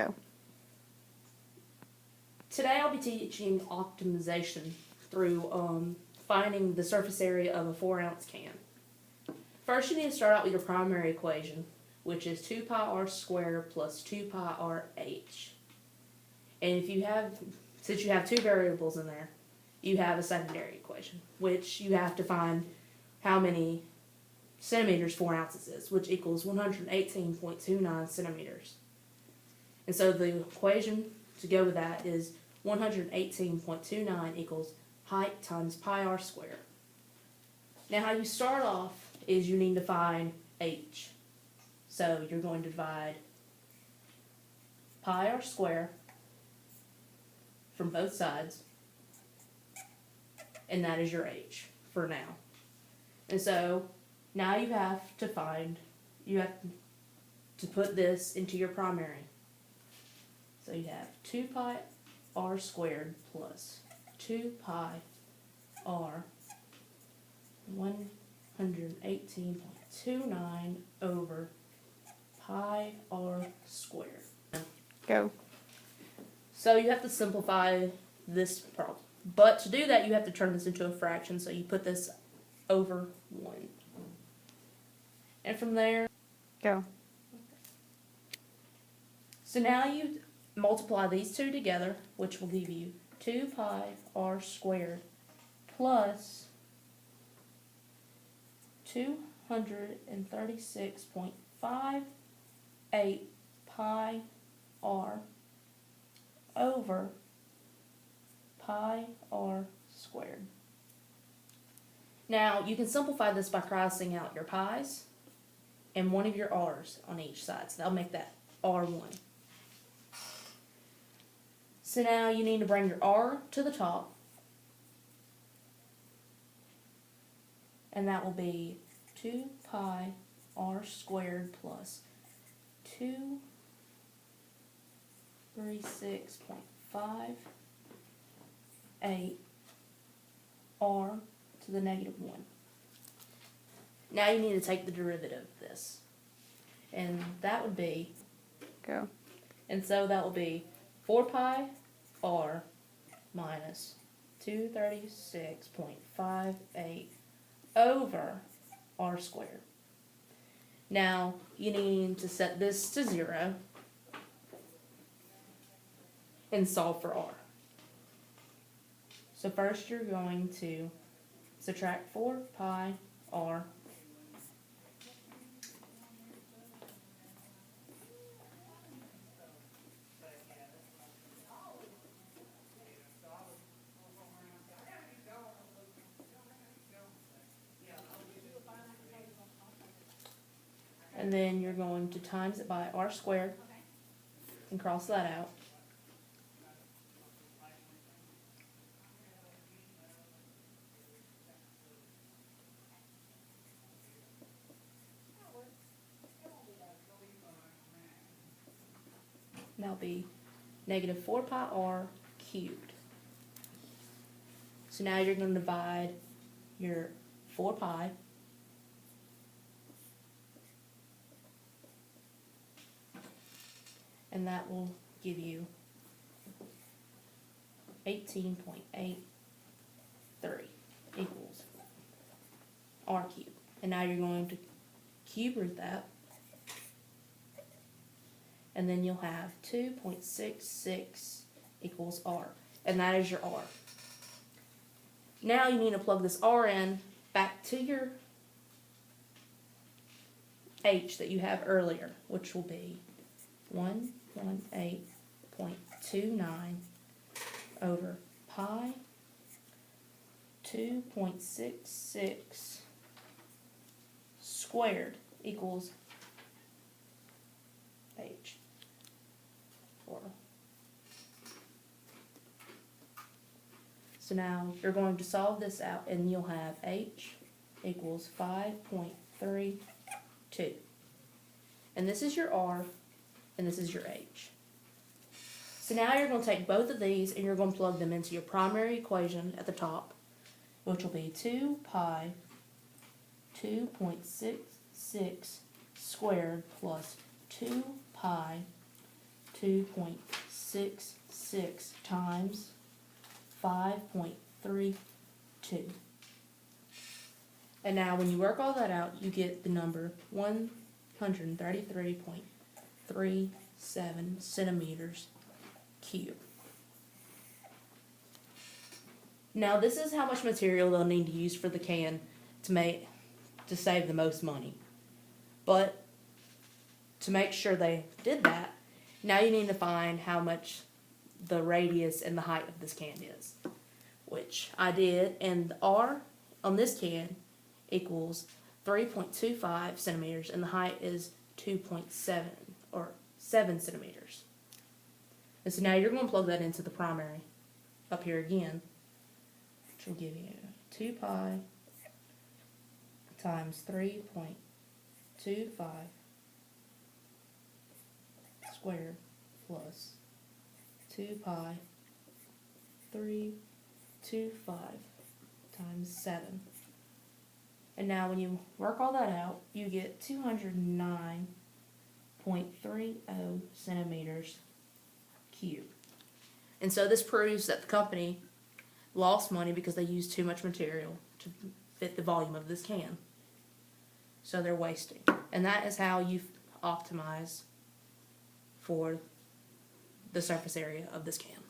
Go. Today I'll be teaching optimization through finding the surface area of a 4-ounce can. First, you need to start out with your primary equation, which is 2 pi r squared plus 2 pi r h. And since you have two variables in there, you have a secondary equation, which you have to find how many centimeters 4 ounces is, which equals 118.29 centimeters. And so the equation to go with that is 118.29 equals height times pi r squared. Now how you start off is you need to find h. So you're going to divide pi r squared from both sides, and that is your h for now. And so now you have to put this into your primary. So you have 2 pi r squared plus 2 pi r 118.29 over pi r squared. Go. So you have to simplify this problem. But to do that, you have to turn this into a fraction, so you put this over 1. And from there, Go. so now you multiply these two together, which will give you 2 pi r squared plus 236.58 pi r over pi r squared. Now, you can simplify this by crossing out your pi's and one of your r's on each side. So that'll make that r1. So now you need to bring your r to the top. And that will be 2 pi r squared plus 236.58 r to the negative 1. Now you need to take the derivative of this. And that would be, Go. and so that will be 4 pi r minus 236.58 over r squared. Now you need to set this to 0 and solve for r. So first you're going to subtract 4 pi r and then you're going to times it by r squared and cross that out. And that'll be negative 4 pi r cubed. So now you're going to divide your 4 pi and that will give you 18.83 equals r cubed. And now you're going to cube root that, and then you'll have 2.66 equals r, and that is your r. Now you need to plug this r in back to your h that you have earlier, which will be 118.29 over pi 2.66 squared equals h. So now you're going to solve this out, and you'll have h equals 5.32. And this is your r, and this is your h. So now you're going to take both of these and you're going to plug them into your primary equation at the top, which will be 2 pi 2.66 squared plus 2 pi 2.66 times 5.32. And now when you work all that out, you get the number 133.37 centimeters cube. Now this is how much material they'll need to use for the can to save the most money. But to make sure they did that, now you need to find how much the radius and the height of this can is, which I did, and the R on this can equals 3.25 centimeters, and the height is 2.7 or 7 centimeters. And so now you're going to plug that into the primary up here again, which will give you 2 pi times 3.25 squared plus 2 pi 325 times 7. And now when you work all that out, you get 209.30 centimeters cube. And so this proves that the company lost money because they used too much material to fit the volume of this can. So they're wasting. And that is how you optimize for the surface area of this can.